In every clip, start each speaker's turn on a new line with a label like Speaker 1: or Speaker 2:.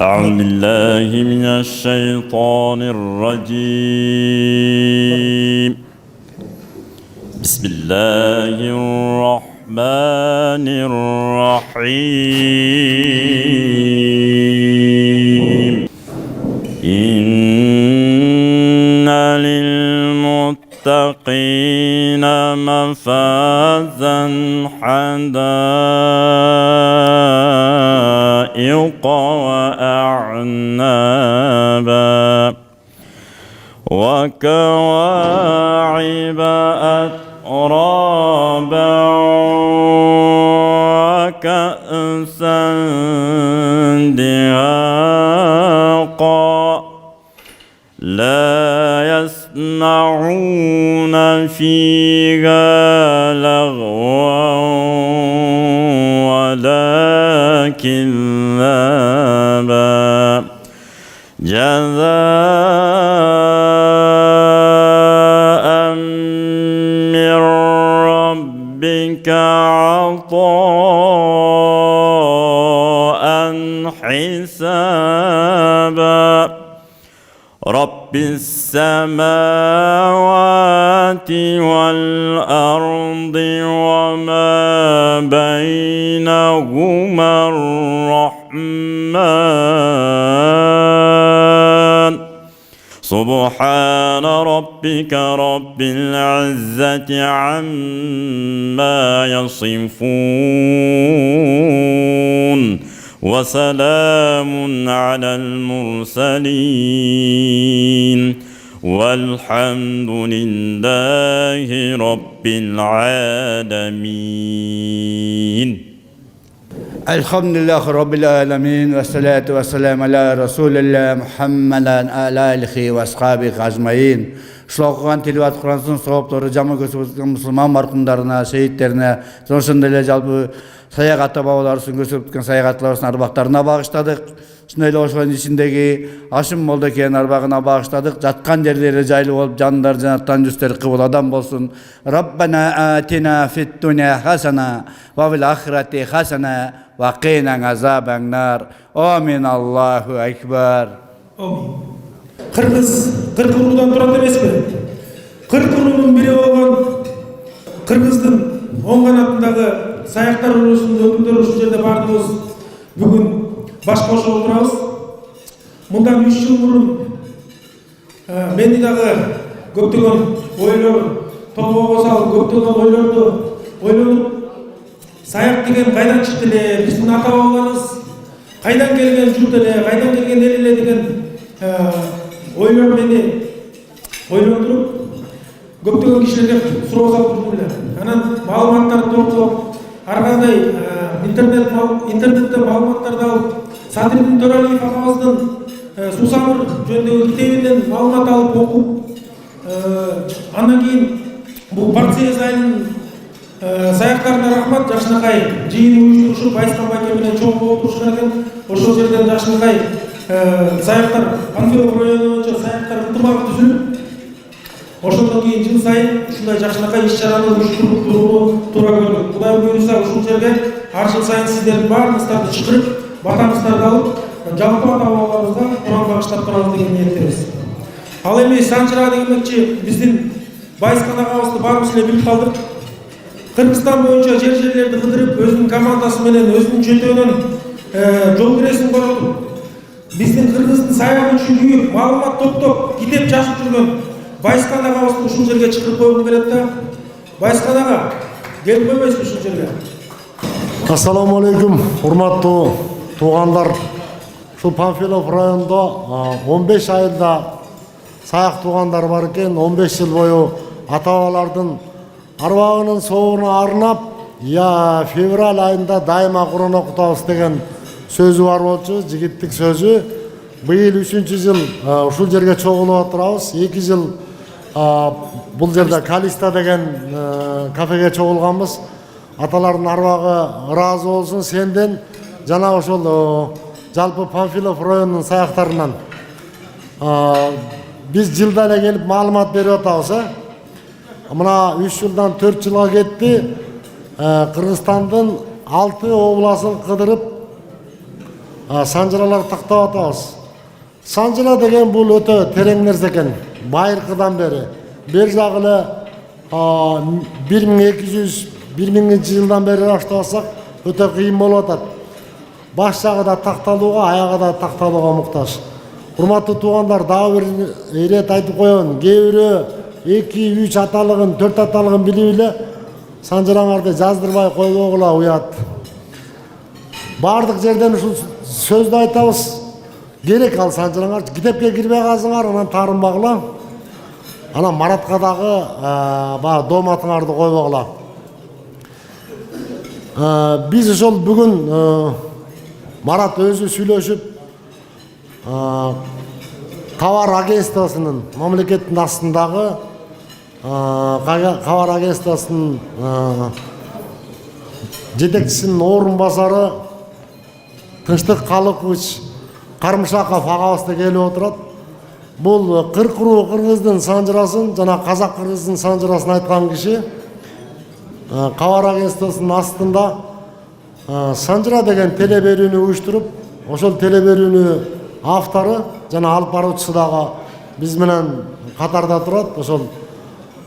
Speaker 1: أعوذ بالله من الشيطان الرجيم. بسم الله الرحمن الرحيم. إن للمتقين مفازا حدائق وأعنابا وكواعب أترابا وكأسا دهاقا لا يسمعون فيها لغوا ولا كذابا جزاء من ربك عطاء حسابا رب السماوات والأرض وما بينهما الرحمن سبحان ربك رب العزة عما يصفون وسلام على المرسلين والحمد لله رب العالمين.
Speaker 2: الحمد لله رب العالمين والصلاة والسلام على رسول الله محمد وعلى آله وأصحابه أجمعين. Шылауған телеват Құрансын сауаптары жамы көсіп мұсылман марқұмдарына, шейіттеріне, соншында еле жалпы саяғатта бабалар үшін көсіп өткен саяғаттыларының арбақтарына бағыштадық. Шынайлы ошған ішіндегі Ашым Молдекенің арбағына бағыштадық. Жатқан жерлері жайлы болып, жандар жанаттан жүстері қыбыл адам болсын. Раббана атина фит дуня хасана, ва фил ахирати хасана, ва қина азабан нар. Амин. Аллаху акбар.
Speaker 3: Амин. Қырғыз рудан тұрады емес пе? Қырғыз руының бірі болған Қырғыздың оң қанатындағы саяқтар ұрысында өкілдері осы жерде бардыңыз. Бүгін бас қосып отырамыз. Мұндан 3 жыл бұрын менде дағы көптеген ойлар толғауға салып, көптеген ойларды ойланып, саяқ деген қайдан шықты еле, біздің ата-бабаларымыз қайдан келген жұрт еле, қайдан келген ел еле деген ойлар мені ойландырып, көптеген кішілерге сұрау салып жүрмін. Анан маалыматтарды топтап, арқандай интернетте маалыматтарды алып, Садырдың Төрәлиев ағамыздың Сусамыр жөніндегі кітебінен маалымат алып оқып, андан кейін бұл партия сайының саяқтарына рахмат. Жакшынакай жиын уюштурушу Байскан байкеминен чоң болуп турушкан экен. Ошол жерден Жакшынакай саяқтар Панфилов району боюнча саяқтар ынтымагы түзүлүп, ошондон кийин жыл сайын ушундай Жакшынакай иш-чараны уюштурууну туура көрдүк. Кудай буйруса ушул жерге ар жыл сайын сиздердин баарыңыздарды чакырып, батаңыздарды алып, жалпы ата-бабаларыбызга Куран багыштап турабыз деген ниеттебиз. Ал эми Санжыра дегенмекчи биздин Байскан агабызды баарыбыз эле билип калдык. Кыргызстан боюнча жерлерди кыдырып, өзүнүн командасы менен, өзүнүн чөтөөнөн жол киресин коротуп, биздин Кыргыздын саягын чүйгүп, маалымат топтоп, китеп жазып жүргөн Байскан агабызды ушул жерге чакырып койгум келет да. Байскан ага, келип койбойсузбу ушул жерге?
Speaker 4: Ассаламу алейкум, урматтуу туугандар. Ушул Панфилов районунда 15 айылда саяк туугандар бар экен. 15 жыл бою ата-бабалардын арбагынын соогуна арнап, я февраль айында дайыма Куран окутабыз деген сөзү бар болчу, жигиттик сөзү. Быйыл 3-чү жыл ушул жерге чогулуп отурабыз. 2 жыл бул жерде Калиста деген кафеге чогулганбыз. Аталардын арбагы ыраазы болсун сенден жана ошол жалпы Панфилов районунун саяктарынан. Биз жылда эле келип маалымат берип атабыз. Мына 3 жылдан 4 жылга кетти. Кыргызстандын 6 обласын кыдырып, санжыралар тактап атабыз. Санжыра деген бул өтө терең нерсе экен. Байыркыдан бери. Бер жагы эле 1200-1000 жылдан бери баштасак өтө кыйын болуп атат. Баш жагы да такталууга, аягы да такталууга муктаж. Урматтуу туугандар, дагы бир ирет айтып коеюн. Кээ бирөө 2-3 аталыгын, 4 аталыгын билип эле санжыраңарды жаздырбай койбогула уят. Бардык жерден ушул сөздү айтабыз. Керек ал санжыраңар китепке кирбей калсаңар, анан таарынбагыла. Анан Маратка дагы баягы дооматыңарды койбогула. Биз ошол бүгүн Марат өзү сүйлөшүп товар агентствосунун мамлекеттин астындагы товар агентствосунун жетекчисинин орун басары Тынчтык Калыкович Кармышаков агабызда келип отурат. Бул кыркыруу кыргыздын санжырасын жана казак кыргыздын санжырасын айткан киши. Товар агентствосунун астында санжыра деген теле берүүнү уюштуруп, ошол теле берүүнү автору жана алып баруучусу дагы биз менен катарда турат. Ошол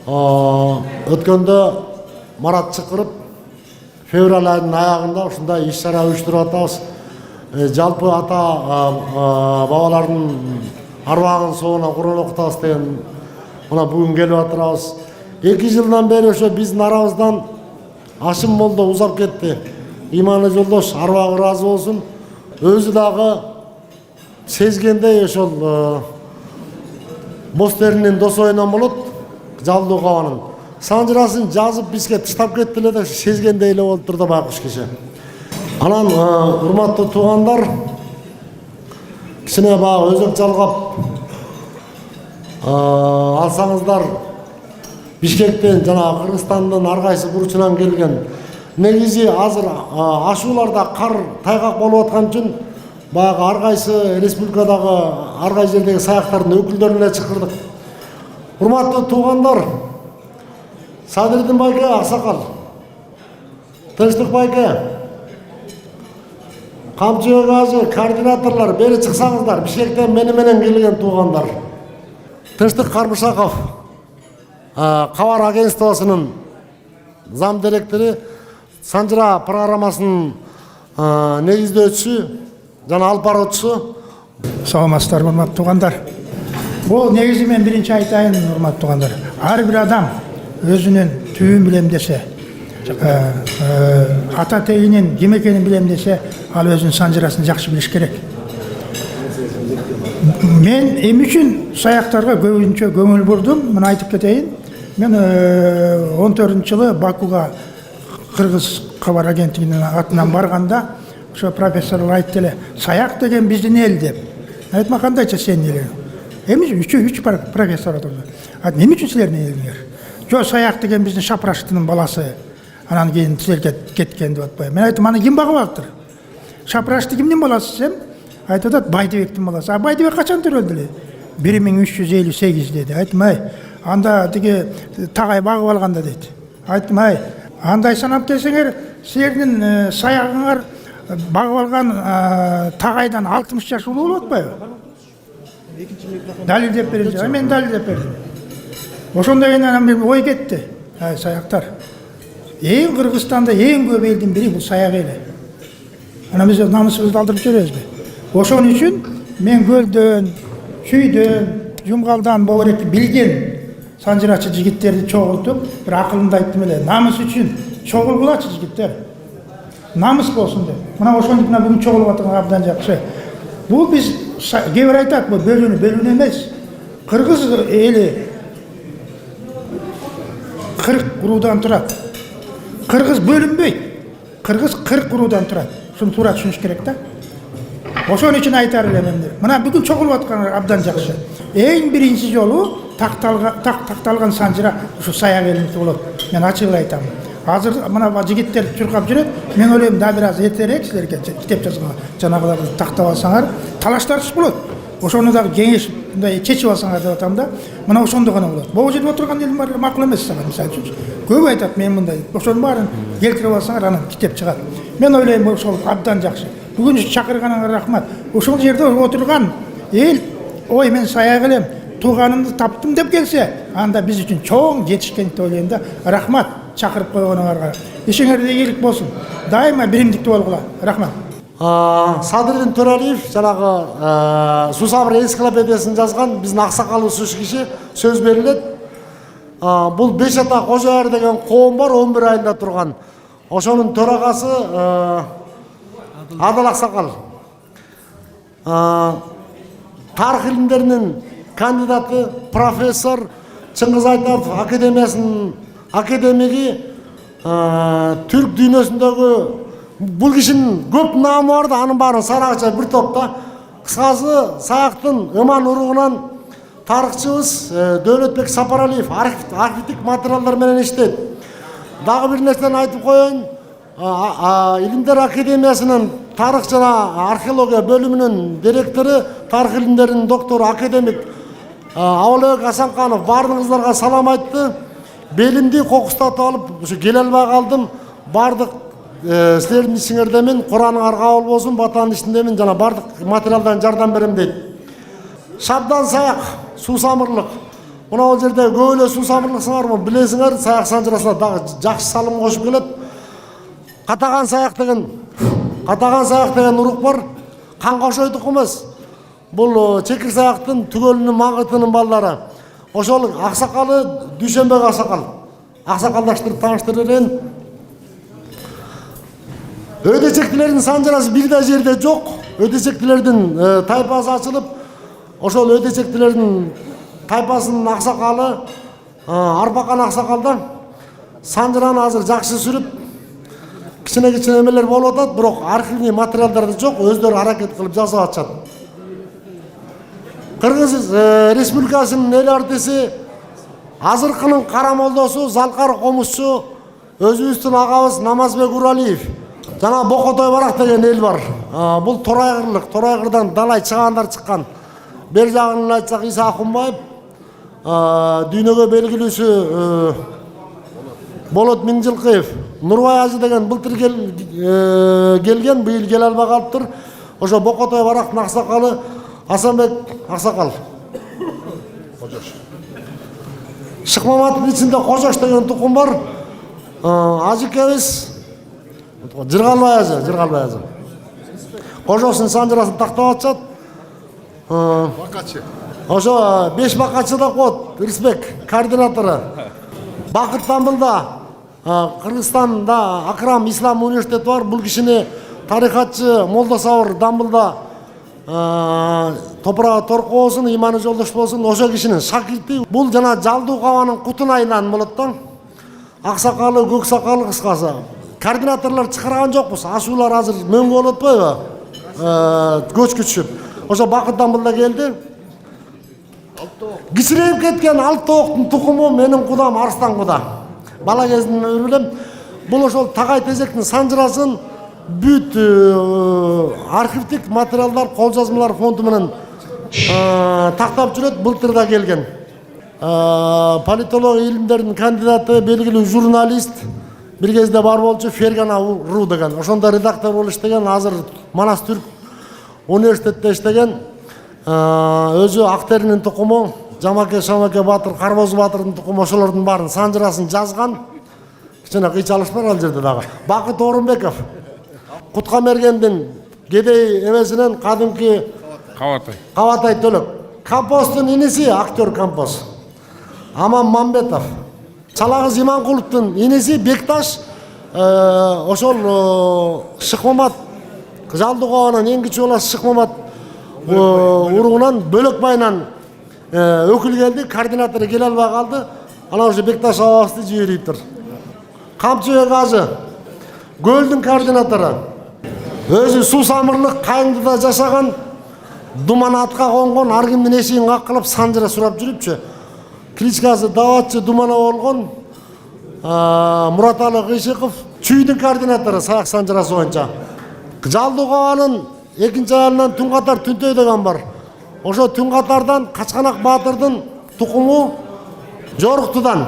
Speaker 4: өткөндө Марат чакырып февраль айынын аягында ушундай иш-чара уюштуруп атабыз. Жалпы ата бабалардын арбагын соона Кур'ан окутабыз деген мына бүгүн келип атабыз. 2 жылдан бери ошо биздин арабыздан Ашым молдо узап кетти. Иманы жолдош арбагы ыраазы болсун. Өзү дагы сезгендей ошол боз теринин досойунан болот. Жалдуу кабанын санжырасын жазып бизге тыштап кетти эле да сезгендей эле болуп турду байкуш киши. Анан урматтуу туугандар, кичине баягы өзөк жалгап алсаңыздар, Бишкектен жана Кыргызстандын ар кайсы бурчунан келген. Негизи азыр ашууларда кар тайгак болуп аткан үчүн баягы ар кайсы республикадагы ар кайсы жердеги саяктардын өкүлдөрүн эле чакырдык. Урматтуу туугандар, Садырдын байке Аксакал, Тынчтык байке, Камчыбек ажы, координаторлор, бери чыксаңыздар. Бишкектен менен келген туугандар. Тынчтык Кармышаков, Товар агентствосунун зам директору, санжыра программасынын негиздөөчүсү жана алып баруучусу.
Speaker 5: Саламатсыздарбы, урматтуу туугандар. Бул негизи мен биринчи айтайын, урматтуу туугандар. Ар бир адам өзүнүн түбүн билем десе, ата тегинин ким экенин билем десе, ал өзүнүн санжырасын жакшы билиш керек. Мен эми үчүн саяктарга көбүнчө көңүл бурдум. Мына айтып кетейин. Мен 14-жылы Бакуга Кыргыз кабар агенттигинин атынан барганда, ошо профессорлор айтты эле, саяк деген биздин эл деп. Айтма кандайча сенин элиң. Эми үч профессор отурду. Эмне үчүн силердин элиңер? Жо саяк деген биздин Шапраштын баласы. Анан кийин силерге кеткен деп атпайбы. Мен айттым, аны ким багып атыр? Шапрашты кимдин баласы десем, айтып атат, Байдыбектин баласы. А Байдыбек качан төрөлдү эле? 1358 деди. Айттым, анда тиги Тагай багып алганда дейт. Айттым, андай санап келсеңер, силердин саягыңар багып алган Тагайдан 60 жаш улуу болуп атпайбы? Далилдеп берилди. Мен далилдеп бердим. Ошондой кийин бир ой кетти. Саяктар. Эң Кыргызстанда эң көп элдин бири бул саяк эли. Ана биз намысыбызды алдырып жүрөбүзбү? Ошон үчүн мен Көлдөн, Чүйдөн, Жумгалдан болорек билген санжырачы жигиттерди чогултуп, бир акылымды айттым эле. Намыс үчүн чогулгулачы жигиттер. Намыс болсун деп. Мына ошондук бүгүн чогулуп аткан абдан жакшы. Бул биз кээ бир айтат, бул бөлүүнү эмес. Кыргыз эли 40 уруудан турат. Кыргыз бөлүнбөйт. Кыргыз 40 уруудан турат. Шуну туура түшүнүш керек да. Ошон үчүн айтар элем. Мына бүгүн чогулуп аткан абдан жакшы. Эң биринчи жолу такталган санжыра ушу саяк элиники болот. Мен ачык айтам. Азыр мына жигиттер чуркап жүрөт. Мен ойлойм, да бир аз эртерээк силерге китеп жазганга жанагыларды тактап алсаңар, талаштарчы болот. Ошону дагы кеңеш мындай чечип алсаңар деп атам да. Мына ошондо гана болот. Могу жерде отурган элим бар, макул эмес сага мисалы үчүн. Көп айтат, мен мындай. Ошонун баарын келтирип алсаңар, анан китеп чыгат. Мен ойлойм, ошол абдан жакшы. Бүгін шақырғаныңа рахмат. Ошол жерде отырған ел, ой мен саяқ елем, туғанымды таптым деп келсе, анда біз үшін чоң жетішкен деп ойлаймын да. Рахмат шақырып қойғаныңарға. Ишеңерде игілік болсын. Дайыма биримдикте болгула. Рахмат.
Speaker 4: Садырдин Төрәлиев жанагы Сусабыр энциклопедиясын жазган биздин аксакал ушуш киши сөз берилет. Бул Беш ата Кожояр деген коом бар, 11 айында турган. Ошонун төрагасы Адыл Аксакал. Тарых илимдеринин кандидаты, профессор, Чыңгыз Айтаров академиясынын академиги, түрк дүйнөсүндөгү бул кишинин көп наамы бар да, анын баарын сарагача бир топта. Кыскасы, Саяктын ыман уругунан тарыхчыбыз Дөөлөтбек Сапаралиев архивдик материалдар менен иштейт. Дагы бир нерсени айтып коеюн. Илимдер академиясынын тарых жана археология бөлүмүнүн директору, тарых илимдеринин доктору, академик Абылбек Асанканов баарыңыздарга салам айтты. Белимди кокустатып алып, ушу келе албай калдым. Бардык силердин ишиңерде мен, Кураныңар кабыл болсун, батанын ишиндемин жана бардык материалдан жардам берем дейт. Шабдан Саяк, суусамырлык. Мына бул жерде көп эле суусамырлыксыңарбы, билесиңер, Саяк санжырасына дагы жакшы салым кошуп келет. Катаган Саяк деген урук бар. Кангошой тук эмес. Бул Чекир Саяктын түгөлүнүн Маңгытынын балдары. Ошол Аксакалы Дүйшөнбек Аксакал. Аксакалдаштырып тааныштырып берейин. Өдечектилердин санжарасы бир да жерде жок. Өдечектилердин тайпасы ачылып, ошол өдечектилердин тайпасынын аксакалы Арбакан Аксакалда санжараны азыр жакшы сүрүп, кичине эмелер болуп атат, бирок архивный материалдары жок, өздөрү аракет кылып жазып атышат. Кыргыз Республикасынын эл артиси, азыркынын кара молдосу, Залкар комузчу өзүбүздүн агабыз Намазбек Уралиев. Жана Бокотой Барак деген эл бар. Бул Торайгырлык, Торайгырдан далай чыгандар чыккан. Бер жагын айтсак Иса Акунбаев, дүйнөгө белгилүүсү Болот Миңжилкыев, Нурбай Ажы деген былтыр келген, быйыл келе албай калыптыр. Ошо Бокотой Барактын аксакалы Асанбек Аксакал. Шыкмаматтын ичинде Кожош деген тукум бар. Ажыкебиз Жыргалбай Ажы. Кожоштун санжарасын тактап атышат. Ошо 5 бакачы да коет, Рисбек, координатору. Бакыт Дамбылда, Кыргызстанда Акрам Ислам университети бар. Бул кишини тарихатчы Молдосабыр Дамбылда топурагы торко болсун, иманы жолдош болсун, ошо кишинин шакирти. Бул жана Жалдуу Кабанын Кутунайынан болот да. Аксакалы, көк сакалы кыскасы. Координаторлор чыгарган жокпуз. Ашуулар азыр мөңгө болуп атпайбы? Көчкү түшүп. Ошо Бакыт Дамбылда келди. Кичирейип кеткен Алтооктун тукуму менин кудам Арстан куда. Бала кезинен өрүлөм. Бул ошол Тагай Тезектин санжырасын бүт архивдик материалдар, кол жазмалар фонду менен тактап жүрөт. Былтыр да келген. Политология илимдеринин кандидаты, белгилүү журналист, бир кезде бар болчу Фергана Ру деген. Ошондо редактор болуп иштеген, азыр Манас Түрк университетте иштеген. Өзү Актеринин тукуму, Жамаке Шамаке Батыр, Карбоз Батырдын тукуму, ошолордун баарын санжырасын жазган. Кичине кыйчалыш бар ал жерде дагы. Бакыт Орунбеков, Куткамергендин кедей эмесинен кадимки Кабатай Төлөк. Кампостун иниси актер Кампос. Аман Мамбетов. Чалагыз Иманкуловдун иниси Бекташ. Ошол Шыкмамат, Жалдуу Кабанын эң кичүү баласы Шыкмамат уругунан Бөлөк байынан өкүл келди, координатору келе албай калды. Анан ошо Бекташ абабызды жибериптир. Камчыбек Ажы, Көлдүн координатору. Өзү суусамырлык Кайыңдыда жашаган, Думан атка конгон, ар кимдин эшигин каккылап санжыра сурап жүрүпчү. Кличкасы Даватчы Думана болгон Мураталы Кыйшыков, Чүйдүн координатору Саяк санжырасы боюнча. Жалдуу Кабанын экинчи аялынан Түнкатар Түнтөй деген бар. Ошо Түнкатардан Качканак Баатырдын тукуму Жоруктудан.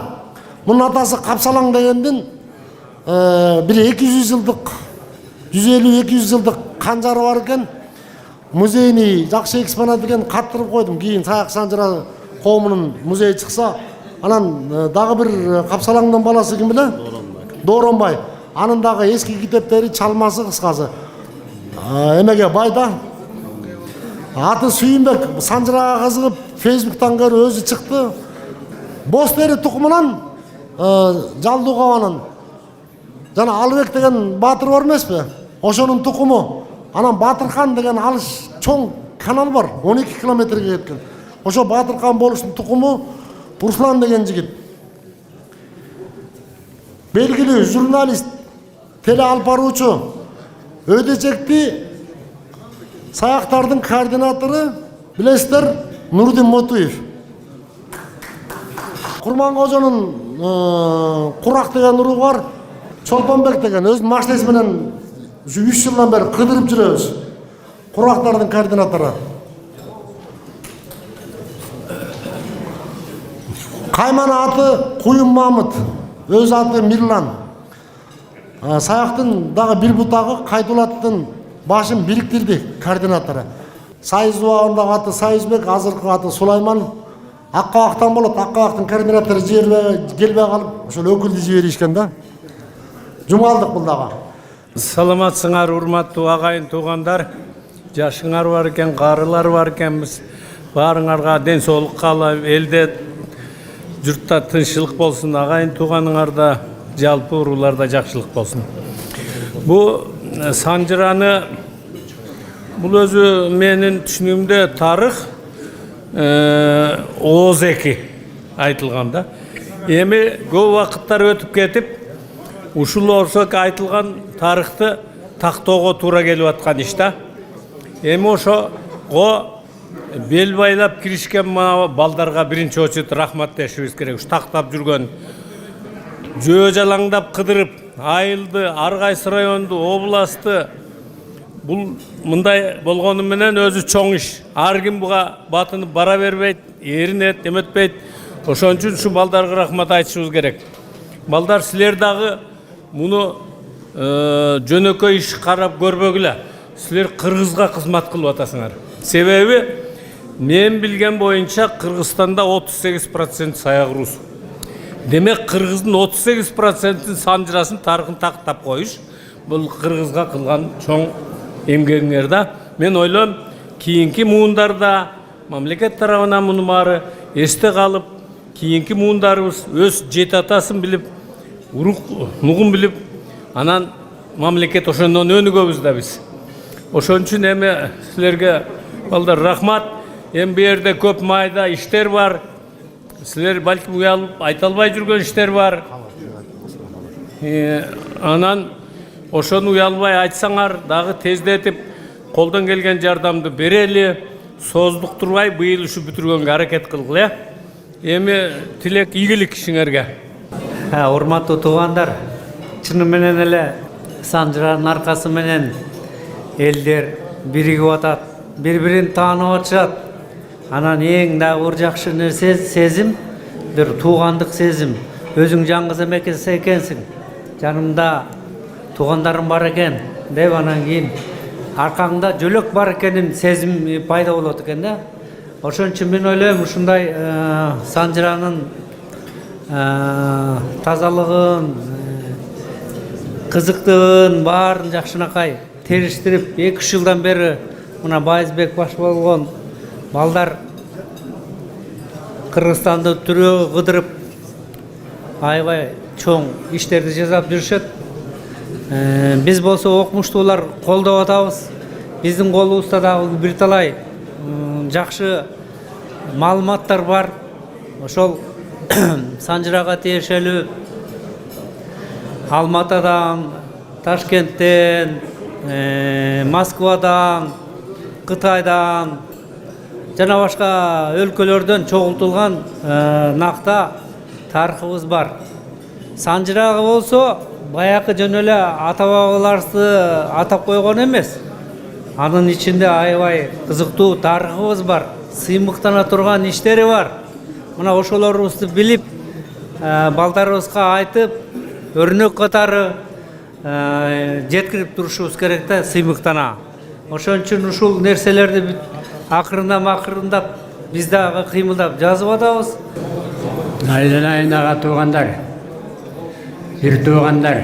Speaker 4: Мунун атасы Капсалаң дегендин бир 200 жылдык 150-200 жылдык канжары бар экен. Музейный жакшы экспонат экен, каттырып койдум. Кийин Саяк Санжыра коомунун музейи чыкса, анан дагы бир Капсалаңдын баласы ким биле? Дооронбай. Анын дагы эски китептери, чалмасы, кыскасы. Эмеге байда. Аты Сүйүнбек, Санжырага кызыгып, Фейсбуктан көрүп өзү чыкты. Бостери тукумунан Жалдугаванын жана Алыбек деген баатыр бар эмеспи? Ошонун тукуму. Анан Батырхан деген алыс чоң канал бар, 12 километрге кеткен. Ошо Батырхан болуштун тукуму Руслан деген жигит. Белгилүү журналист, теле алып баруучу, Өдөчекти саяктардын координатору билесиздер, Нурдин Мотуев. Курмангожонун Курак деген уругу бар, Чолпонбек деген өзүнүн машинеси менен 3 жылдан бери кыдырып жүрөбүз. Курактардын координатору. Кайман аты Куюм Мамыт, өз аты Мирлан. Саяктын дагы бир бутагы Кайдулаттын башын бириктирди координатору. Сайыз убагындагы аты Сайызбек, азыркы аты Сулайман. Аккабактан болот, Аккабактын координатору келбей калып, ошол өкүлдү жиберишкен да. Жумалдык бул дагы.
Speaker 6: Саламатсыңар, урматтуу агайын туугандар. Жашыңар бар экен, карылар бар экенбиз. Баарыңарга ден соолук каалап, элде журтта тынччылык болсун, агайын тууганыңарда, жалпы урууларда жакшылык болсун. Бу Санжыраны бул өзү менин түшүнүгүмдө тарых ооз эки айтылганда. Эми көп убакыттар өтүп кетип, ушул орсок айтылган тарыхты тактоого туура келип аткан иш да. Эми ошого бел байлап киришкен балдарга биринчи очередь рахмат дешибиз керек. Уш тактап жүргөн, жөө жалаңдап кыдырып, айылды, ар кайсы районду, областты бул мындай болгону менен өзү чоң иш. Ар ким буга батынып бара бербейт, эринет, эметпейт. Ошон үчүн ушу балдарга рахмат айтышыбыз керек. Балдар, силер дагы муну жөнөкөй иш карап көрбөгүлө. Силер Кыргызга кызмат кылып атасыңар. Себеби мен билген боюнча Кыргызстанда 38% саяк рус. Демек Кыргыздын 38%-ин Санжырасын тарыхын тактап коюш бул Кыргызга кылган чоң эмгегиңер да. Мен ойлойм, кийинки муундарда мамлекет тарабынан муну баары эсте калып, кийинки муундарыбыз өз жет атасын билип, урук нугун билип, анан мамлекет ошондон өнүгөбүз да биз. Ошон үчүн эми силерге балдар рахмат. Эми бу жерде көп майда иштер бар. Силер балким уялып айта албай жүргөн иштер бар. Анан ошону уялбай айтсаңар, дагы тездетип колдон келген жардамды берели, создуктурбай быйыл ушу бүтүргөнгө аракет кылгыла. Эми тилек ийгилик ишиңерге.
Speaker 7: Урматтуу туугандар, чыны менен эле Санжыранын аркасы менен элдер биригип атат, бири-бирин таанып атышат. Анан эң дагы жакшы нерсе сезим, бир туугандык сезим. Өзүң жалгыз эмес экенсиң. Жанымда туугандарым бар экен деп, анан кийин аркаңда жөлөк бар экенин сезим пайда болот экен да. Ошон үчүн мен ойлойм, ушундай Санжыранын тазалыгын, кызыктыгын баарын жакшынакай териштирип, 2-3 жылдан бери мына Байызбек баш болгон балдар Кыргызстанды түрөө кыдырып, аябай чоң иштерди жасап жүрүшөт. Биз болсо окумуштуулар колдоп атабыз. Биздин колубузда дагы бир талай жакшы маалыматтар бар. Ошол Санжырага тиешелүү Алматадан, Ташкенттен, Москвадан, Кытайдан жана башка өлкөлөрдөн чогултулган накта тарыхыбыз бар. Санжырага болсо баякы жөн эле ата-бабаларыбызды атап койгон эмес. Анын ичинде аябай кызыктуу тарыхыбыз бар, сыймыктана турган иштери бар. Мына ошолорубузду билип, балдарыбызга айтып, өрнөк катары жеткирип турушубуз керек да, сыймыктана. Ошон үчүн ушул нерселерди акырындап биз дагы кыймылдап жазып атабыз.
Speaker 8: Айдан аға туғандар, бір туғандар.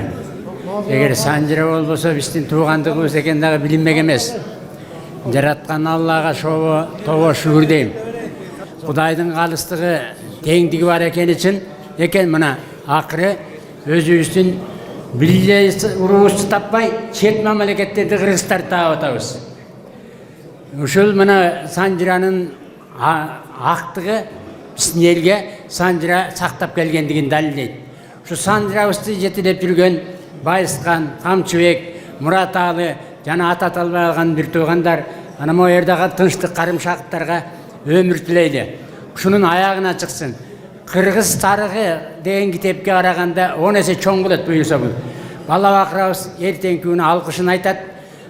Speaker 8: Егер санжыра болбосо биздин туугандыгыбыз экендиги билинбек эмес. Жараткан Аллага шобо тобо шүгүр дейм. Кудайдын калыстыгы, теңдиги бар экен мына акыры өзүбүздүн биле урубузду таппай чет мамлекеттерди кыргыздар таап атабыз. Ушул мына санжыранын актыгы биздин элге санжыра сактап келгендигин далилдейт. Ушу санжырабызды жетелеп жүргөн Байыскан, Камчыбек, Мураталы жана ата аталбай алган бир туугандар ана могу жердеги тынчтык карымшактарга өмүр тилейди. Ушунун аягына чыксын. Кыргыз тарыхы деген китепке караганда 10 эсе чоң болот буюрса бул. Бала бакырабыз эртеңки күнү алкышын айтат,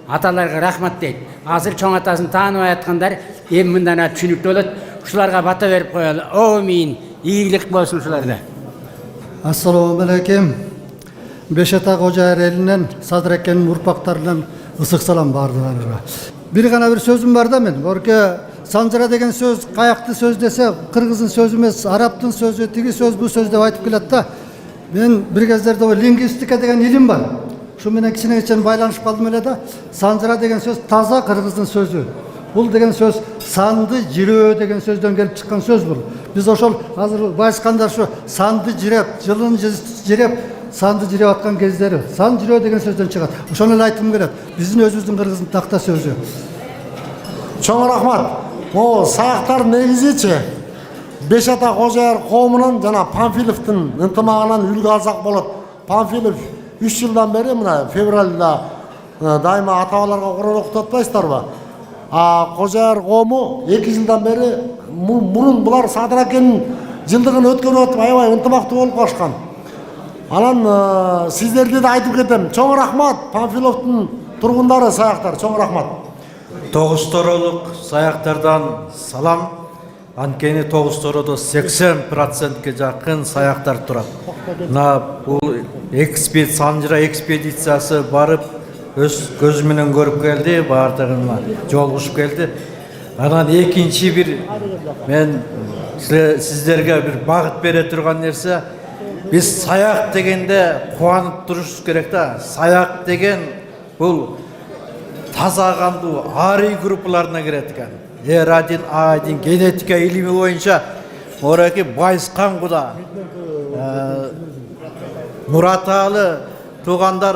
Speaker 8: аталарга рахмат дейт. Азыр чоң атасын тааныбай аткандар эми мындан түшүнүктүү болот. Ушуларга бата берип коелу. Амин. Ийгилик болсун ушуларда.
Speaker 9: Assalomu alaykum. Beşata Kocaer elinden Sadreken'in urpaklarından ısık salam bardırlarına. Bir gana bir sözüm var da men. Porque Sanjıra degen söz, kayaklı söz dese, Kırgız'ın sözü emez, Arap'tın sözü, tigi söz, bu söz de aytıp keledi da. Men bir kezderde o lingvistika degen ilim var. Şu menen kişine geçen baylanışıp kaldım öyle da. Sanjıra degen söz taza Kırgız'ın sözü. Bul degen söz sandı jirö degen sözden gelip çıkan söz bul. Biz oşol hazır Bayıskandar şu sandı jirep, жылын jirep, sandı jirep atkan кездери. Сан jirö degen sözden çıkat. Ошону эле айткым келет. Биздин өзүбүздүн Кыргыздын такта сөзү.
Speaker 4: Чоң рахмат. О, саяктар негизичи Бешата Кожоер коомунун жана Панфиловдун ынтымагынан үлгү алсак болот. Панфилов 3 жылдан бери мына февралда дайыма ата-бабаларга Куран окутуп атпайсыздарбы? Кожоер коому 2 жылдан бери мурун булар Садыракенин жылдыгын өткөрүп атып аябай ынтымактуу болуп калышкан. Анан сиздерди да айтып кетем. Чоң рахмат Панфиловдун тургундары, саяктар, чоң рахмат.
Speaker 10: Тогузторолук саяктардан салам. Анткени Тогузтороодо 80%ке жакын саяктар турат. Мына бул Санжыра экспедициясы барып өз көзү менен көрүп келди, баардыгына жолугушуп келди. Анан экинчи бир мен сиздерге бир багыт бере турган нерсе, биз саяк дегенде кубанып турушубуз керек да. Саяк деген бул таза кандуу арий группаларына кирет экен. R1, A1 генетика илими боюнча мореки Байыскан куда, Мураталы туугандар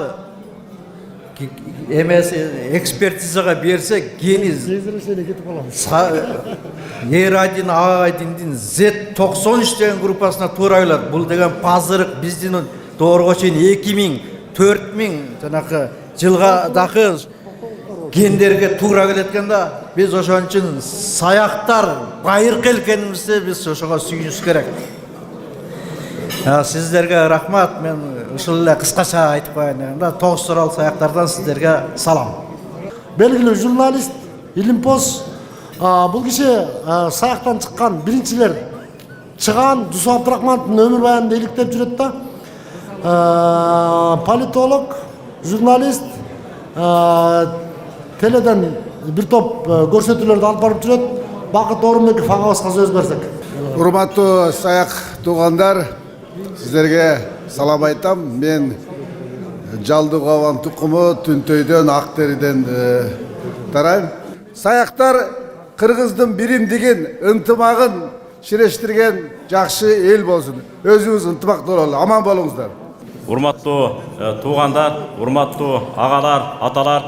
Speaker 10: эмес экспертизага берсе гени R1, A1'дин Z93 деген группасына туура келет. Бул деген пазырык биздин доорго чейин 2000-4000 жанакы жылга дагы гендерге туура келет экен да. Биз ошон үчүн саяктар байыркы экенибизди биз ошого сүйүнүш керек. Сиздерге рахмат. Мен ушул эле кыскача айтып коеюн дегем да. Тогузторол саяктардан сиздерге салам.
Speaker 4: Белгилүү журналист, илимпоз, бул киши саяктан чыккан биринчилер чыган Дусу Абдрахмановдун өмүр баянында иликтеп жүрөт да. Политолог, журналист, теледен бир топ көрсөтүүлөрдү алып барып жүрөт. Бакыт Орунбеков агабызга сөз берсек.
Speaker 11: Урматтуу саяк туугандар, сиздерге салам айтам. Мен Жалды Кабан тукуму Түнтөйдөн Актериден тарайм. Саяктар Кыргыздын биримдигин, ынтымагын ширештирген жакшы эл болсун. Өзүңүз ынтымактуу бололу, аман болуңуздар.
Speaker 1: Урматтуу туугандар, урматтуу агалар, аталар,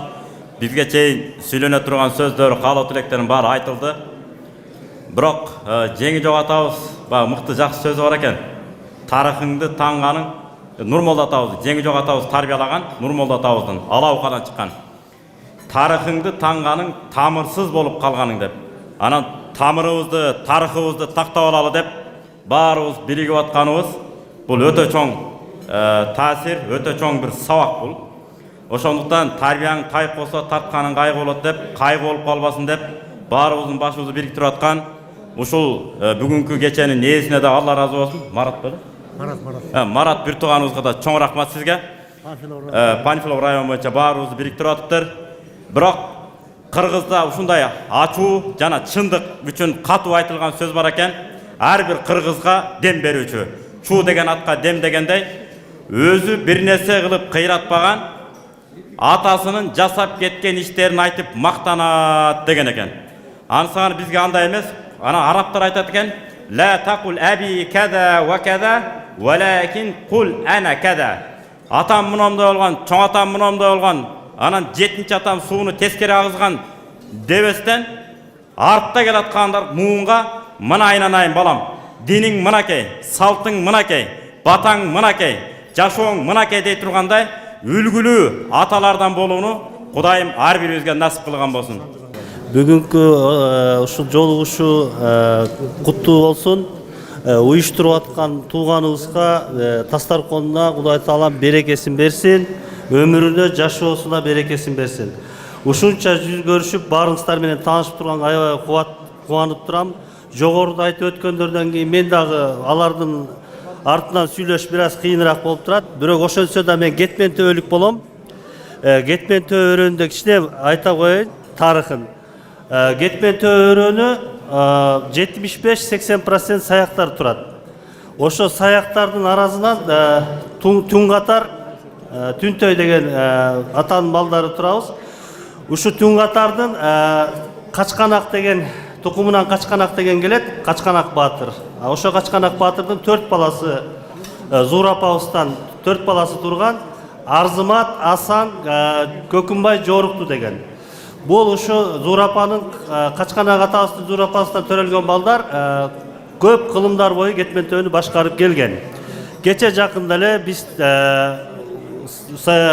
Speaker 1: бизге чейин сүйлөнө турган сөздөр, каалоо тилектердин баары айтылды. Бирок жеңи жок атабыз, мыкты жакшы сөзү бар экен. Тарыхыңды таңганың, Нурмолда атабыз, жеңи жок атабыз тарбиялаган, Нурмолда атабыздын Алаукадан чыккан. Тарыхыңды таңганың, тамырсыз болуп калганың деп. Анан тамырыбызды, тарыхыбызды тактап алалы деп баарыбыз биригип атканыбыз бул өтө чоң таасир, өтө чоң бир сабак бул. Ошондуктан тарбияң тайып болсо тартканың кайгы болот деп, кайгы болуп калбасын деп баарыбыздын башыбызды бириктирип аткан ушул бүгүнкү кеченин ээсине да Алла ыраазы болсун. Марат беле? Марат бир тууганыбызга да чоң рахмат сизге. Панфилов району боюнча баарыбызды бириктирип атыптыр. Бирок Кыргызда ушундай ачуу жана чындык үчүн катуу айтылган сөз бар экен. Ар бир кыргызга дем берүүчү. Чуу деген атка дем дегендей, өзү бир нерсе кылып кыйратпаган, атасынын жасап кеткен иштерин айтып мактанат деген экен. Ансыган бизге андай эмес. Ана арабтар айтат экен: "Ла тaqul аби када ва када, валакин кул ана када." Атам мынандай болгон, чоң атам мынандай болгон, анан 7-нчи атам сууну тескери агызган дебестен, артта келаткандар муунга мына айнанайын балам, диниң мынакей, салтың мынакей, батаң мынакей, жашооң мынакей дей тургандай үлгүлүү аталардан болууну Кудайым ар бирибизге насип кылган болсун.
Speaker 12: Бүгүнкү ушул жолугушуу куттуу болсун. Уюштуруп аткан тууганыбызга Тастарконуна Кудай Таалам берекесин берсин, өмүрүнө, жашоосуна берекесин берсин. Ушунча жүз көрүшүп, баарыңыздар менен таанышып турганга аябай кубанып турам. Жогоруда айтып өткөндөрдөн кийин мен дагы алардын артынан сүйлөш бир аз кыйыныраак болуп турат. Бирок ошентсе да мен кетмен төбөлүк болом. Кетмен төбө өрөөнүндө кичине айта коеюн тарыхын. Кетмен төбө өрөөнү 75-80% саяктар турат. Ошо саяктардын арасынан Туңгатар, Түнтөй деген атанын балдары турабыз. Ушу Туңгатардын Качканак деген тукумунан Качканак деген келет, Качканак Баатыр. Ошо Качканак Баатырдын 4 баласы Зурапабыздан 4 баласы турган Арзымат, Асан, Көкүнбай, Жорукту деген. Бул ушу Зурапанын Качканак атабыздын Зурапасынан төрөлгөн балдар көп кылымдар бою кетмен төбөнү башкарып келген. Кече жакында эле биз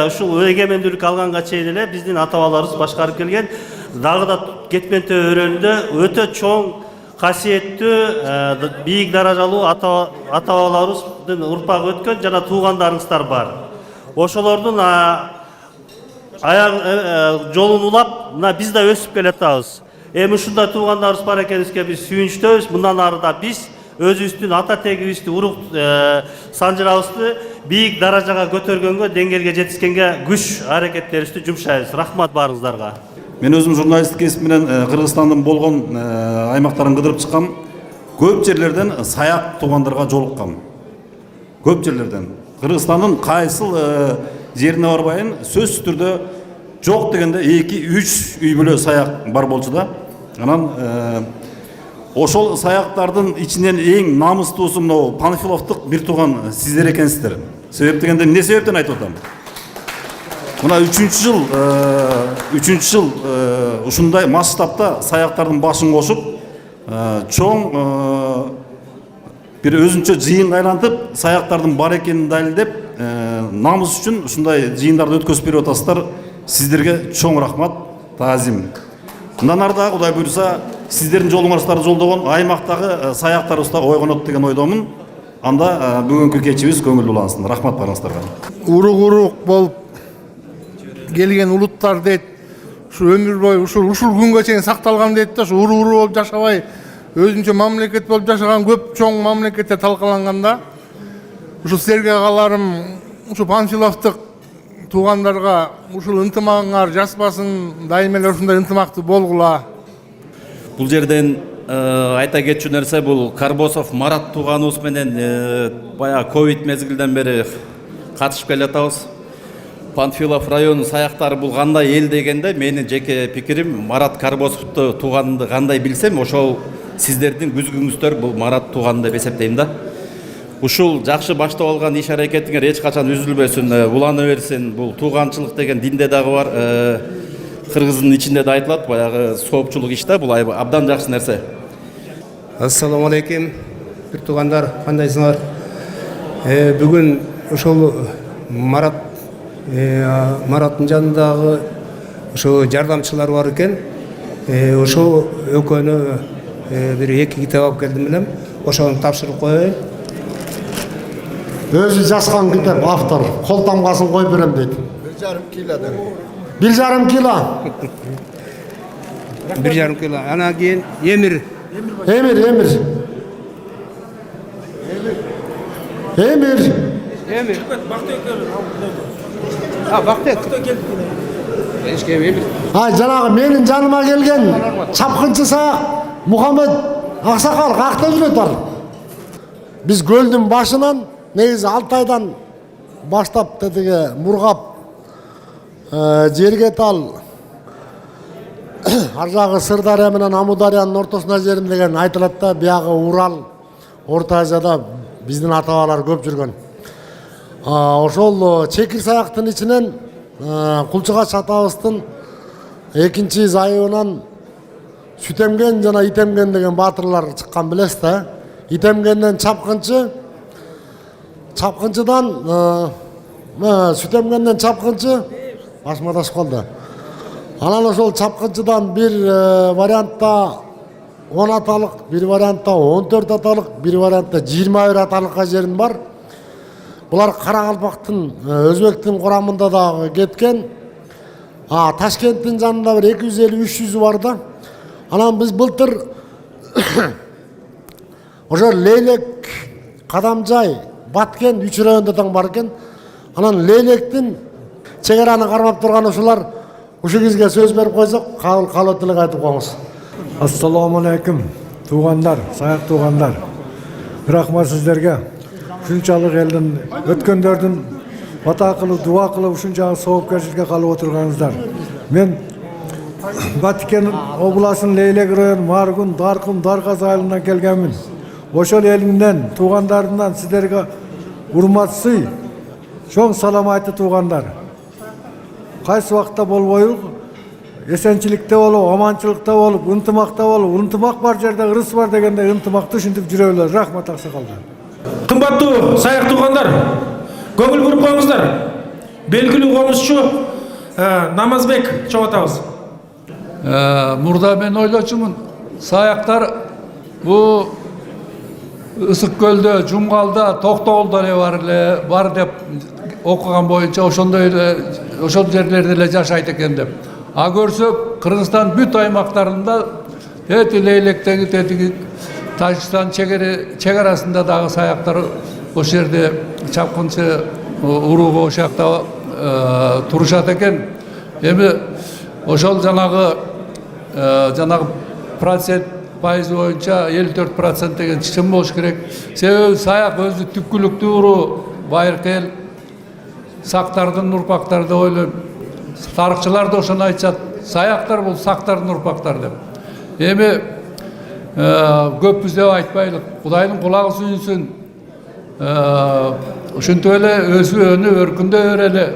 Speaker 12: ушул эгемендүүлүк алганга чейин эле биздин ата-бабаларыбыз башкарып келген. Дагы да кетмен төбө өрөөнүндө өтө чоң касиеттүү, бийик даражалуу ата-бабаларыбыздын урпагы өткөн жана туугандарыңыздар бар. Ошолордун жолун улап, мына биз да өсүп келатабыз. Эми ушундай туугандарыбыз бар экенибизге биз сүйүнүчтөбүз. Мындан ары да биз өзүбүздүн ата тегибизди, урук санжырабызды бийик даражага көтөргөнгө, деңгээлге жетишкенге күч аракеттерибизди жумшайбыз. Рахмат баарыңыздарга.
Speaker 13: Мен өзүм журналисттик кесип менен Кыргызстандын болгон аймактарын кыдырып чыккам. Көп жерлерден саяк туугандарга жолуккам. Көп жерлерден. Кыргызстандын кайсыл жерине барбайын, сөзсүз түрдө жок дегенде 2-3 үй бүлө саяк бар болчу да. Анан ошол саяктардын ичинен эң намыстуусу мынау Панфиловдук бир тууган сиздер экенсиздер. Себеп дегенде эмне себептен айтып атам? Мына 3-жыл ушундай масштабта саяктардын башын кошуп, чоң бир өзүнчө жыйынга айлантып, саяктардын бар экенин далилдеп, намыс үчүн ушундай жыйындарды өткөзүп берип атасыздар. Сиздерге чоң рахмат, таазим. Мындан ары да Кудай буйруса, сиздердин жолуңуздарды жолдогон аймактагы саяктарыбыз да ойгонот деген ойдомун. Анда бүгүнкү кечибиз көңүлдүү улансын. Рахмат баарыңыздарга.
Speaker 14: Урук болуп келген улуттар дейт. Ушу өмүр бою ушул күнгө чейин сакталган дейт да, ушу урук болуп жашабай өзүнчө мамлекет болуп жашаган көп чоң мамлекетте талкаланганда, ушу силерге кааларым, ушу Панфиловдук туугандарга ушул ынтымагыңар жаспасын, дайым эле ушундай ынтымактуу болгула.
Speaker 15: Бул жерден айта кетчү нерсе, бул Карбосов Марат тууганыбыз менен баягы ковид мезгилден бери катышып келатабыз. Панфилов районунун саяктары бул кандай эл дегенде, менин жеке пикирим, Марат Карбосовду тууганды кандай билсем, ошол сиздердин күзгүңүздөр бул Марат тууган деп эсептейм да. Ушул жакшы баштап алган иш аракетиңер эч качан үзүлбөсүн, улана берсин. Бул тууганчылык деген динде дагы бар, кыргыздын ичинде да айтылат, баягы соопчулук иш да, бул абдан жакшы нерсе.
Speaker 16: Ассаламу алейкум, бир туугандар, кандайсыңар? Бүгүн ошол Мараттын жанындагы ошо жардамчылар бар экен. Ошо экөөнү бир 2 китап алып келдим элем. Ошону тапшырып коеюн.
Speaker 4: Өзү жазган китап, автор. Кол тамгасын коюп берем дейт.
Speaker 14: 1,5 кило.
Speaker 4: 1,5 кило.
Speaker 16: 1,5 кило. Анан кийин Эмир. Бактек.
Speaker 4: Жанагы менин жаныма келген чапкынчы саяк Мухаммед Аксакал каякта жүрөт ал? Биз көлдүн башынан негизи Алтайдан баштап тетиги Мургап жерге тал ар жагы Сырдария менен Амудариянын ортосуна жерим деген айтылат да, биягы Урал, Орто Азияда биздин ата бабалар көп жүргөн. Ошол чекир саяктын ичинен Кулчугач атабыздын экинчи зайыбынан Сүтемген жана Итемген деген баатырлар чыккан, билесиз да. Итемгенден чапкынчы, чапкынчыдан Сүтемгенден чапкынчы башыма адашып калды. Анан ошол чапкынчыдан бир вариантта 10 аталык, бир вариантта 14 аталык, бир вариантта 21 аталыкка жерин бар. Булар Каракалпактын, Өзбектин курамында да кеткен. Ташкенттин жанында бир 250-300 бар да. Анан биз былтыр ошо Лейлек, Кадамжай, Баткен 3 районда таң бар экен. Анан Лейлектин чегараны кармап турган ушулар ушул кизге сөз берип койсок, кабыл тилек айтып коюңуз.
Speaker 17: Ассаламу алейкум, туугандар, саяк туугандар. Рахмат сиздерге. Ушунчалык элдин өткөндөрдүн бата кылып, дуа кылып, ушунчалык соопкерчиликке калып отурганыңыздар. Мен Баткен областынын Лейлек району Маргун, Даркун, Дарказ айылынан келгенмин. Ошол элимден, туугандарымдан сиздерге урмат сый, чоң салам айтты туугандар. Кайсы убакта болбойбу, эсенчиликте болуп, аманчылыкта болуп, ынтымакта болуп, ынтымак бар жерде ырыс бар дегенде ынтымакты ушинтип жүрө белет. Рахмат Аксакалдар.
Speaker 3: Кымбаттуу саяк туугандар, көңүл буруп коюңуздар. Белгилүү комузчу Намазбек чоготабыз.
Speaker 18: Мурда мен ойлочумун, саяктар бу Ысык көлдө, Жумгалда, Токтогулда эле бар деп окуган боюнча ошондой эле ошол жерлерде эле жашайт экен деп. А көрсөк, Кыргызстан бүт аймактарында эти Лейлектеги тетиги Тажикстан чегарасында дагы саяктар ошол жерде чапкынчы уругу ошол жакта турушат экен. Эми ошол жанагы процент пайызы боюнча 54% деген чын болуш керек. Себеби саяк өзү түпкүлүктүү уруу, байыркы сактардын урпактары деп ойлойм. Тарыхчылар да ошону айтышат. Саяктар бул сактардын урпактары деп. Эми көппүз деп айтпайлык. Кудайдын кулагы сүйүнсүн. Ушинтип эле өсүп өнүп өркүндөй берели.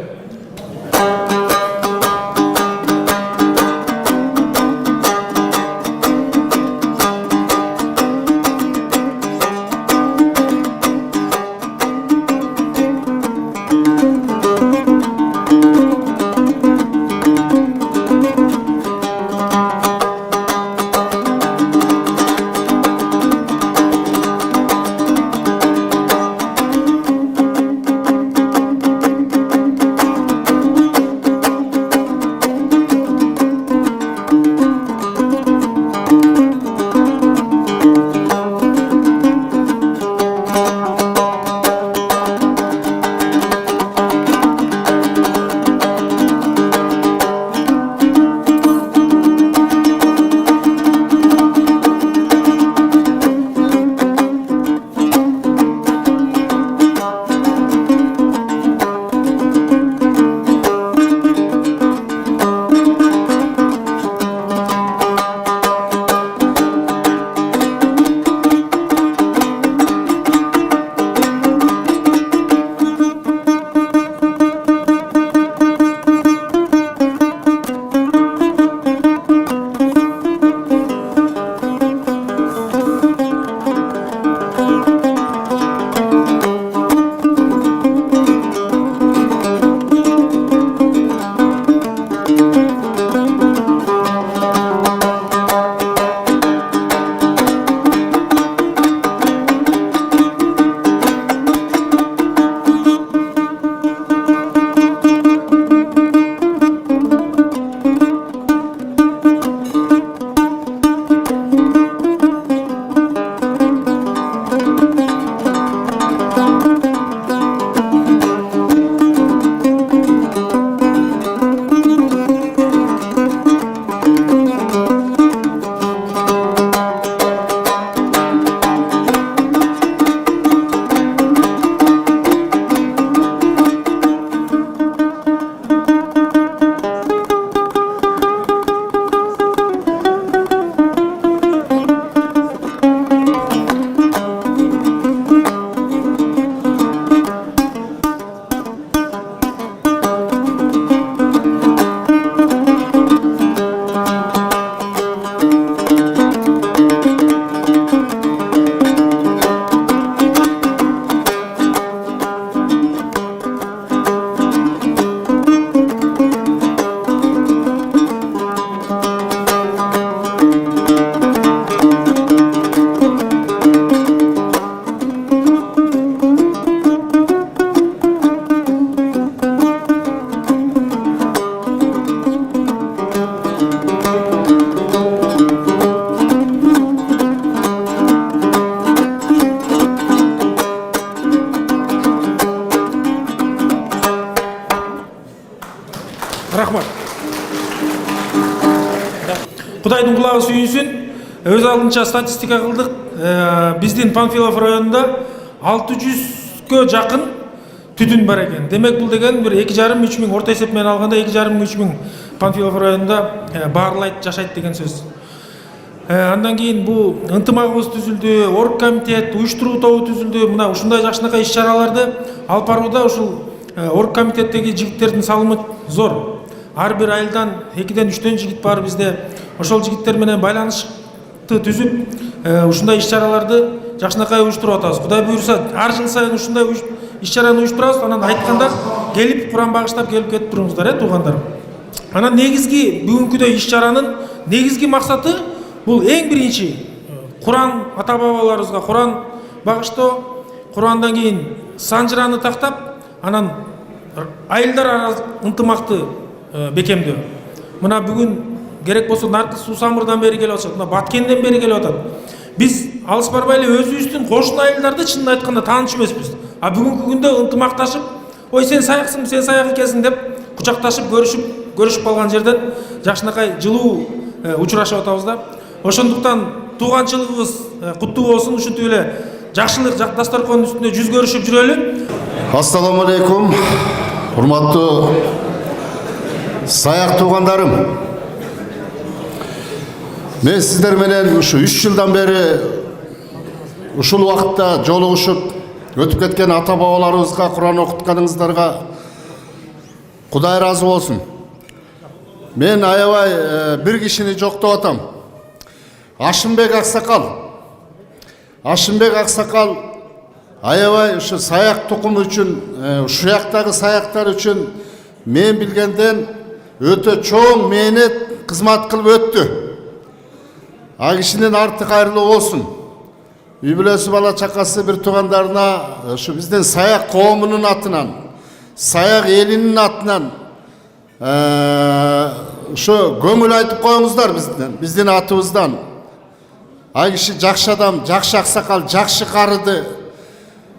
Speaker 3: Рахмат. Кудайдын кулагы сүйүнсүн. Өз алдынча статистика кылдык. Биздин Панфилов районунда 600-кө жакын түтүн бар экен. Демек бул деген бир 2,5-3 миң, орто эсеп менен алганда 2,5-3 миң Панфилов районунда баарлайт, жашайт деген сөз. Андан кийин бул ынтымагыбыз түзүлдү, оргкомитет, уюштуруу тобу түзүлдү. Мына ушундай жакшынакай иш-чараларды алып барууда ушул оргкомитеттеги жигиттердин салымы зор. Ар бир айылдан 2-ден 3-төн жигит бар бизде. Ошол жигиттер менен байланышты түзүп, ушундай иш-чараларды жакшынакай уюштуруп атабыз. Кудай буйрса, ар жыл сайын ушундай иш-чараны уюштурабыз. Анан айтканда келип, Куран багыштап келип кетип туруңуздар, туугандар. Анан негизги бүгүнкүдөй иш-чаранын негизги максаты бул эң биринчи Куран ата-бабаларыбызга Куран багыштоо, Курандан кийин санжыраны тактап, анан айылдар арасы ынтымакты бекемдөө. Мына бүгүн керек болсо Наркыз Суусамырдан бери келип атат, мына Баткенден бери келип атат. Биз алыс барбай эле өзүбүздүн кошуна айылдарды чынын айтканда тааныш эмеспиз. А бүгүнкү күндө ынтымакташып, ой сен саяксың, сен саяк экенсиң деп кучакташып, көрүшүп калган жерден жакшынакай жылуу учурашып атабыз да. Ошондуктан тууганчылыгыбыз куттуу болсун, ушинтип эле жакшылык дасторконун үстүндө жүз көрүшүп жүрөлү.
Speaker 11: Ассаламу алейкум, урматтуу саяк туугандарым. Мен сиздер менен ушу 3 жылдан бери ушул убакытта жолугушуп өтүп кеткен ата-бабаларыбызга Куран окутканыңыздарга Кудай разы болсун. Мен аябай бир кишини жоктоп атам. Ашымбек Аксакал аябай ушу саяк тукуму үчүн, ушул жактагы саяктар үчүн мен билгенден өтө чоң мээнет кызмат кылып өттү. А кишинин арты кайрылуу болсун. Үй бүлөсү, бала чакасы, бир туугандарына ушу биздин саяк коомунун атынан, саяк элинин атынан ушу көңүл айтып коюңуздар биздин атыбыздан. Ай киши жакшы адам, жакшы аксакал, жакшы карыды,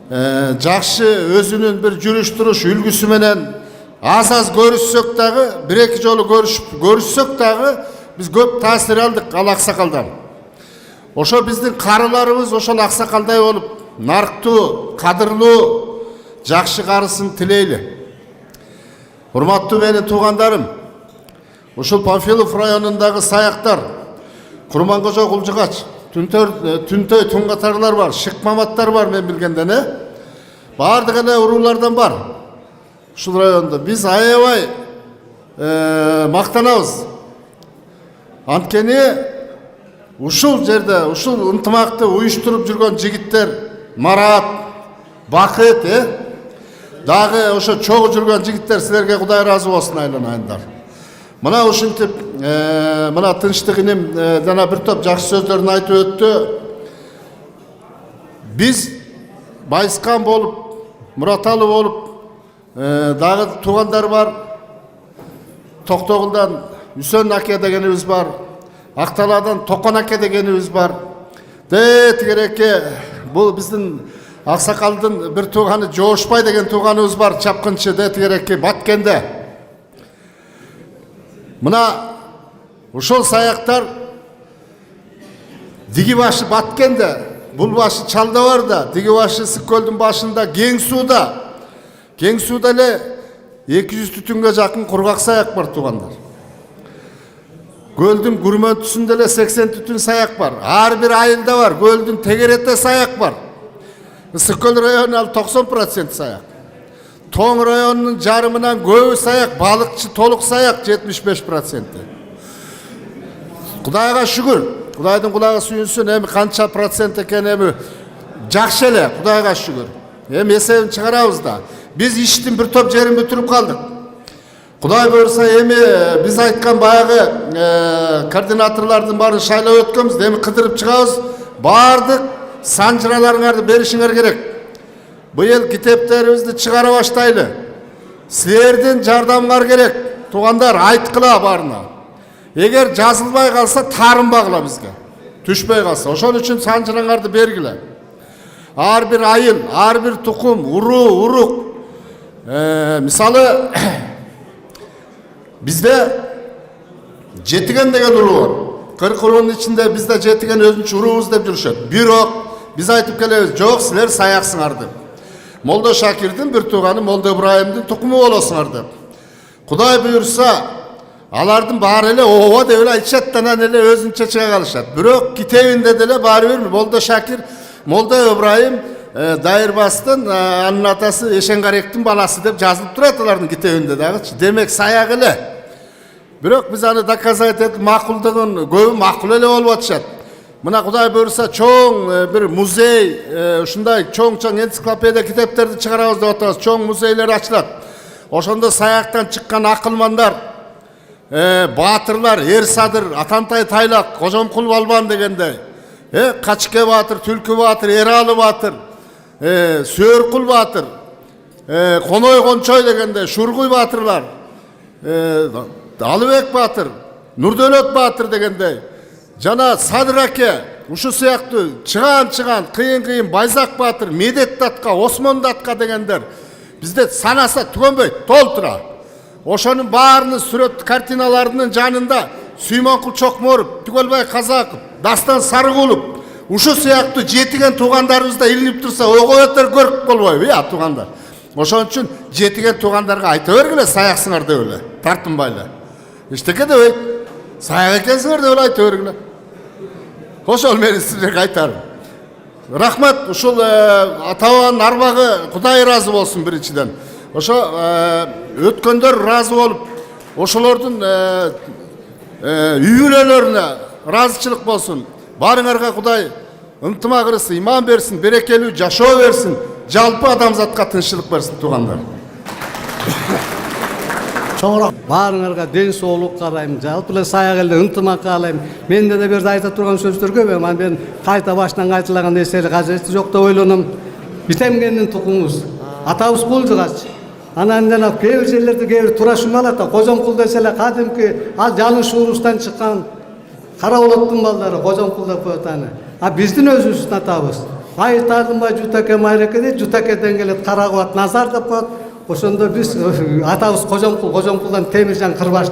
Speaker 11: жакшы өзүнүн бир жүрүш туруш үлгүсү менен аз көрүшсөк дагы, 1-2 жолу көрүшсөк дагы биз көп таасир алдык ал аксакалдан. Ошо биздин карыларыбыз ошол аксакалдай болуп, нарктуу, кадырлуу, жакшы карысын тилейли. Урматтуу менин туугандарым, ушул Панфилов районундагы саяктар, Курмангожо Кулжугач, Түнтөй Туңгатарлар бар, Шыкмаматтар бар мен билгенден, баардык эле уруулардан бар. Ушул районда биз аябай мактанабыз. Анткени ушул жерде, ушул ынтымакты уюштуруп жүргөн жигиттер Марат, Бакыт, дагы ошо чогуу жүргөн жигиттер, силерге Кудай разы болсун айланайындар. Мына ушинтип, мына Тынчтык иним жана бир топ жакшы сөздөрүн айтып өттү. Биз Байскан болуп, Мураталы болуп, дагы туугандар бар. Токтогулдан Үсөн аке дегенибиз бар. Акталадан Токон аке дегенибиз бар. Тигерекке бул биздин Аксакалдын бир тууганы Жоошбай деген тууганыбыз бар, чапкынчы тигерекке Баткенде. Мына ушол саяктар диги башы Баткенде, бул башы Чалдабарда, диги башы Сыккөлдүн башында Кеңсууда эле 200 түтүнгө жакын кургак саяк бар туугандар. Көлдүн Гүрмөнтүсүндө эле 80 түтүн саяк бар. Ар бир айылда бар. Көлдүн тегерете саяк бар. Сыккөл району ал 90% саяк. Тоң районунун жарымынан көбү саяк, балыкчы толук саяк 75%. Кудайга шүгүр. Кудайдын кулагы сүйүнсүн, эми канча процент экен эми жакшы эле, Кудайга шүгүр. Эми эсебин чыгарабыз да. Биз иштин бир топ жерин бүтүрүп калдык. Кудай буйрса эми биз айткан баягы координаторлордун баарын шайлап өткөнбүз, эми кыдырып чыгабыз. Баардык санжыраларыңарды беришиңер керек. Быйыл китептерибизди чыгара баштайлы. Силердин жардамыңар керек. Туугандар, айткыла баарына. Эгер жазылбай калса таарынбагыла бизге. Түшпөй калса. Ошон үчүн санжыраңарды бергиле. Ар бир айыл, ар бир тукум, уруу, урук. Мисалы Bizde Jetigen деген uruu var. 40 uruğun içinde bizde Jetigen özünçü uruğumuz dep жүрүшөt. Бирок biz aytıp келебиz, жок силер саяксыңар деп. Молда Шакирдин bir туғаны Молда Ибраимдин тукуму болосуңар деп. Кудай буйурса, алардын баары эле ооба деп эле айтышаттан эле өзүнчө чыга калышат. Бирок китебинде деле баары бир Молда Шакир, Молда Ибраим Дайырбастын анын атасы Эшенгаректин баласы деп жазылып турат алардын китебинде дагычы. Демек саяк эле. Бирок биз аны доказать этип макулдугун көбү макул эле болуп атышат. Мына Кудай буйурса чоң bir музей, ушундай чоң энциклопедия китептерди чыгарабыз деп атабыз. Чоң музейлер ачылат. Ошондо саяктан чыккан акылмандар, баатырлар, Эрсадыр, Атантай Тайлак, Кожомкул Балбан дегендей, Качке баатыр, Түлкү баатыр, Эралы баатыр, Сөөркул баатыр, Коной Кончой дегендей, Шургуй баатырлар, Алыбек баатыр, Нурдөлөт баатыр дегендей, жана Садыр аке, ушу сыяктуу чыган кыйын Байзак баатыр, Медет датка, Осмон датка дегендер бизде санаса түгөнбөйт, толтура. Ошонун баарынын сүрөт картиналарынын жанында Сүймөнкул Чокморов, Түгөлбай Казаков, Дастан Сарыгулов, ушу сыяктуу жетиген туугандарыбызда илинип турса, ого өтөр көрүп болбойбу, туугандар. Ошон үчүн жетиген туугандарга айта бергиле, саяксыңар деп эле, тартынбай эле. Эчтеке дебейт, саяк экенсиңер деп эле айта бергиле. Ошол менен силерге айтарым. Рахмат, ушул атабанын арбагы Кудай ыраазы болсун биринчиден. Ошо өткөндөр ыраазы болуп, ошолордун үй бүлөлөрүнө ыраазычылык болсун. Барыңарга Кудай ынтымак ырысы, иман берсин, берекелүү жашоо берсин, жалпы адамзатка тынччылык берсин туугандар.
Speaker 9: Чоңыраак баарыңарга ден соолук каалайм, жалпы эле саяк эле ынтымак каалайм. Менде да бир айта турган сөздөр көп, мен кайта башынан айтылаган нерсени кажети жок деп ойлоном. Битемгендин тукумубуз, атабыз Кулжугач. Анан жана кээ бир жерлерде кээ бир туура шумалат, Кожомкул десе эле кадимки ал жалын шуурустан чыккан Кара Болоттун балдары Кожомкул деп коет аны. А биздин өзүбүздүн атабыз Айтардынбай Жутаке Майреке дейт, Жутакеден келет Карагубат Назар деп коет. Ошондо биз атабыз Кожомкулдан Темиржан Кырбаш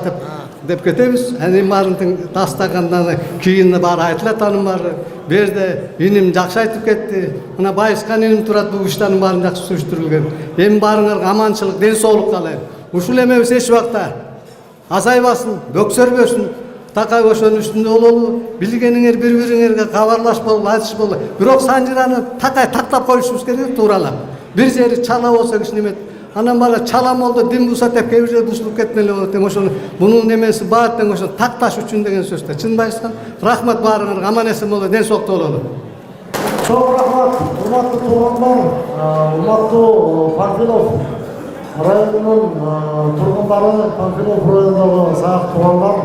Speaker 9: деп кетебиз. Анын баарынын дастагандан кийин баары айтылат, анын баары. Берде иним жакшы айтып кетти. Мына Байыскан иним турат, бул иштин баарын жакшы сүрүштүрүлгөн. Эми баарыңарга аманчылык, ден соолук каалайм. Ушул эмебиз эч убакта азайбасын, бөксөрбөсүн. Такай ошонун үстүндө бололу, билгениңер бири-бириңерге кабарлашпол, айтышпол. Бирок Санжираны такай тактап коюшубуз керек, тууралап. Бир жери чала болсо киши немет. Анан бара чала болду, дин бусат деп кээ бир жер бусулуп кеткен эле болот. Ошону мунун немеси баат деген ошо такташ үчүн деген сөз да. Чын Байыскан, рахмат баарыңарга, аман эсен боло, ден соолукта бололу.
Speaker 4: Чоң рахмат, урматтуу туугандар, урматтуу Панфилов районунун тургундары, Панфилов районундагы саяк туугандар,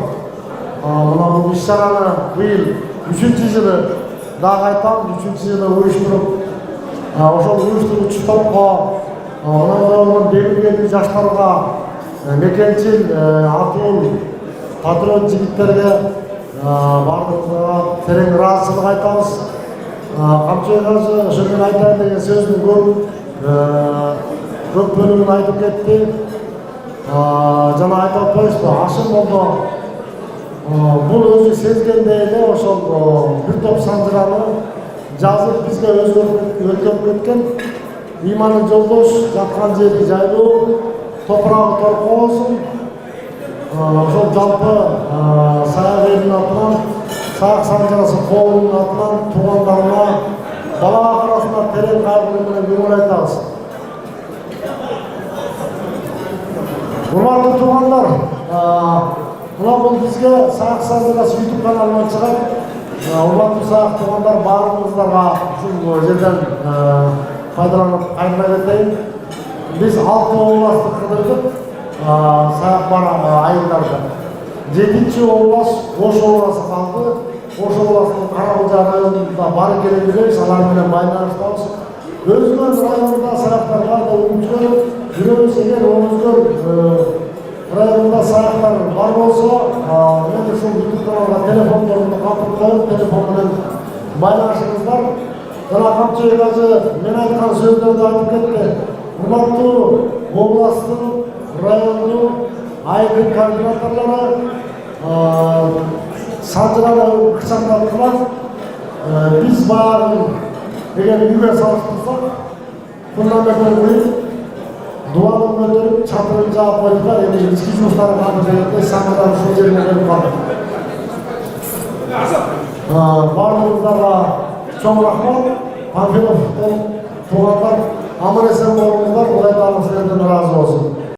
Speaker 4: мына бул иш-чараны быйыл 3-чү жылы дагы айтам, 3-чү жылы уюштуруп, ошол уюштуруучу топко Онон белгилүү жаштарга, мекенчил, атыл, патриот жигиттерге бардыгына терең ыраазычылык айтабыз. Камчы ыраазы ошо мен айтайын деген сөздүн көп бөлүгүн айтып кетти. Жана айтып атпайбызбы, Ашым болду. Бул өзү сезгендей эле ошол бир топ санжыраны жазып бизге өткөрүп кеткен. İmanı жолдош, жаткан жери жайлуу, топурагы торко болсун. Ошол жалпы саяк элдин атынан, саяк санжарасы коомунун атынан туугандарына, бала арасында терең кайгы менен көңүл айтабыз. Урматтуу туугандар, мына бул бизге саяк санжарасы YouTube каналынан чыгат. Урматтуу саяк туугандар, баарыңыздарга ушул жерден пайдаланып кайрыла кетейин. Биз 6 областты кыдырдык, саяк бар айылдарды. 7-чи област Ош областы калды. Ош областынын Каракулжа районунда бары келе билебиз, алар менен байланыштабыз. Өзгөр районунда саяктар бар деп үмүттөнүп жүрөбүз. Эгер өзгөр районунда саяктар бар болсо, мен ушул YouTube каналга телефондорумду калтырып коюп, телефон менен байланышыңыздар. Жана Камчы ыраазы мен айткан сөздөрдү айтып кетти. Урматтуу областтын, райондун, айдын координаторлары санжыраны ыкчамдаттылар. Биз баарын эгер үйгө салыштырсак фундаментин куюп дуалын көтөрүп чатырын жаап койдуlar. Эми ички жумуштары кантип келет, санжыран ушул жерине келип калды. Барлығыңыздарға чоң рахмат. Панфиловтан туғандар аман есен болыңыздар. Құдай тағала сіздерден разы болсын.